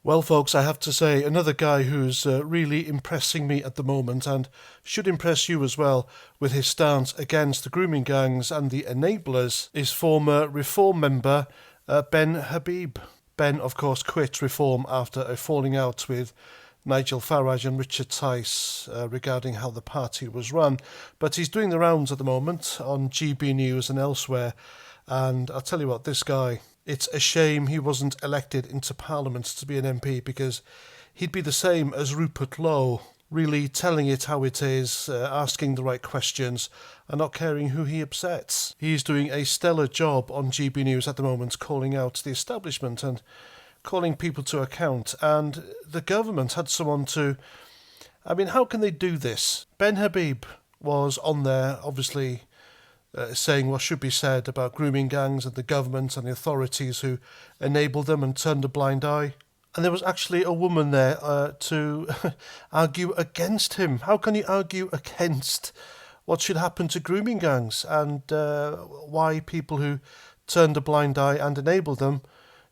Well, folks, I have to say, another guy who's really impressing me at the moment and should impress you as well with his stance against the grooming gangs and the enablers is former Reform member Ben Habib. Ben, of course, quit Reform after a falling out with Nigel Farage and Richard Tice regarding how the party was run. But he's doing the rounds at the moment on GB News and elsewhere. And I'll tell you what, this guy, it's a shame he wasn't elected into Parliament to be an MP, because he'd be the same as Rupert Lowe, really telling it how it is, asking the right questions and not caring who he upsets. He's doing a stellar job on GB News at the moment, calling out the establishment and calling people to account. And the government had someone to... I mean, how can they do this? Ben Habib was on there, obviously... saying what should be said about grooming gangs and the government and the authorities who enabled them and turned a blind eye. And there was actually a woman there to argue against him. How can you argue against what should happen to grooming gangs and why people who turned a blind eye and enabled them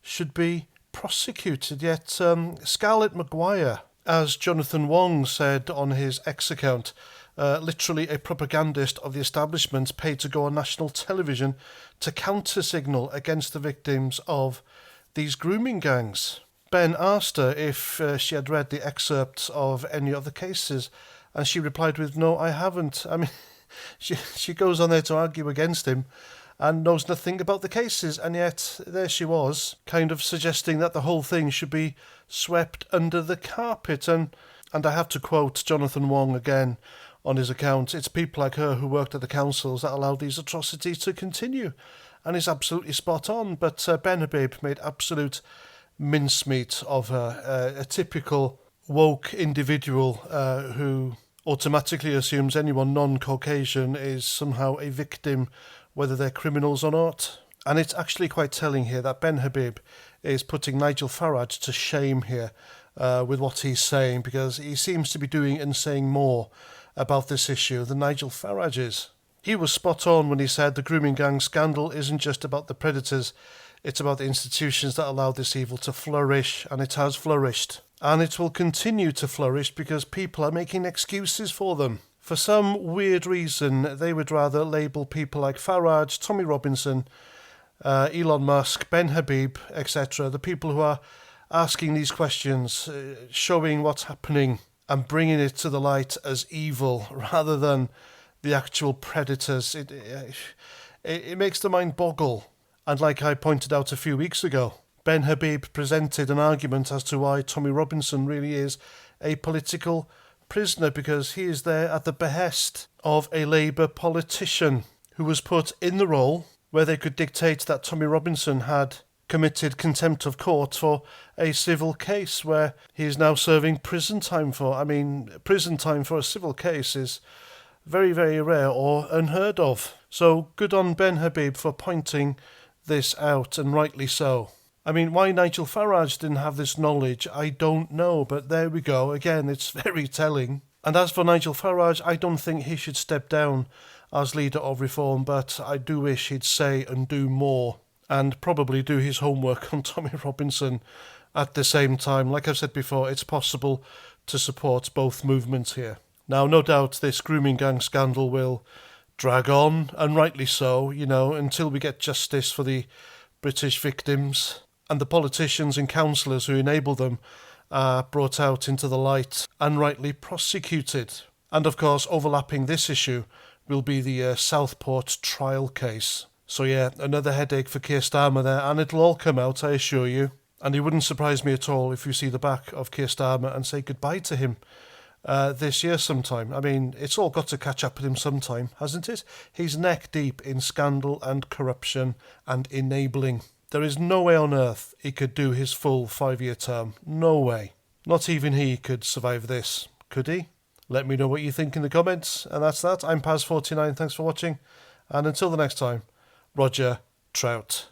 should be prosecuted? Yet Scarlett Maguire, as Jonathan Wong said on his X account, literally a propagandist of the establishment paid to go on national television to counter-signal against the victims of these grooming gangs. Ben asked her if she had read the excerpts of any of the cases, and she replied with, "No, I haven't." I mean, she goes on there to argue against him and knows nothing about the cases, and yet there she was, kind of suggesting that the whole thing should be swept under the carpet. And I have to quote Jonathan Wong again on his account, "It's people like her who worked at the councils that allowed these atrocities to continue." And he's absolutely spot on, but Ben Habib made absolute mincemeat of her, a typical woke individual who automatically assumes anyone non-Caucasian is somehow a victim, whether they're criminals or not. And it's actually quite telling here that Ben Habib is putting Nigel Farage to shame here with what he's saying, because he seems to be doing and saying more about this issue than Nigel Farage is. He was spot on when he said the grooming gang scandal isn't just about the predators, it's about the institutions that allowed this evil to flourish, and it has flourished. And it will continue to flourish because people are making excuses for them. For some weird reason, they would rather label people like Farage, Tommy Robinson, Elon Musk, Ben Habib, etc., the people who are asking these questions, showing what's happening and bringing it to the light as evil rather than the actual predators. It makes the mind boggle. And like I pointed out a few weeks ago, Ben Habib presented an argument as to why Tommy Robinson really is a political prisoner, because he is there at the behest of a Labour politician who was put in the role where they could dictate that Tommy Robinson had committed contempt of court for a civil case where he is now serving prison time for. I mean, prison time for a civil case is very, very rare or unheard of. So good on Ben Habib for pointing this out, and rightly so. I mean, why Nigel Farage didn't have this knowledge, I don't know, but there we go. Again, it's very telling. And as for Nigel Farage, I don't think he should step down as leader of Reform, but I do wish he'd say and do more, and probably do his homework on Tommy Robinson at the same time. Like I've said before, it's possible to support both movements here. Now, no doubt this grooming gang scandal will drag on, and rightly so, until we get justice for the British victims and the politicians and councillors who enable them are brought out into the light and rightly prosecuted. And of course, overlapping this issue will be the Southport trial case. So yeah, another headache for Keir Starmer there, and it'll all come out, I assure you. And it wouldn't surprise me at all if you see the back of Keir Starmer and say goodbye to him this year sometime. I mean, it's all got to catch up with him sometime, hasn't it? He's neck deep in scandal and corruption and enabling. There is no way on earth he could do his full 5-year term. No way. Not even he could survive this, could he? Let me know what you think in the comments. And that's that. I'm Paz49. Thanks for watching. And until the next time, Roger Trout.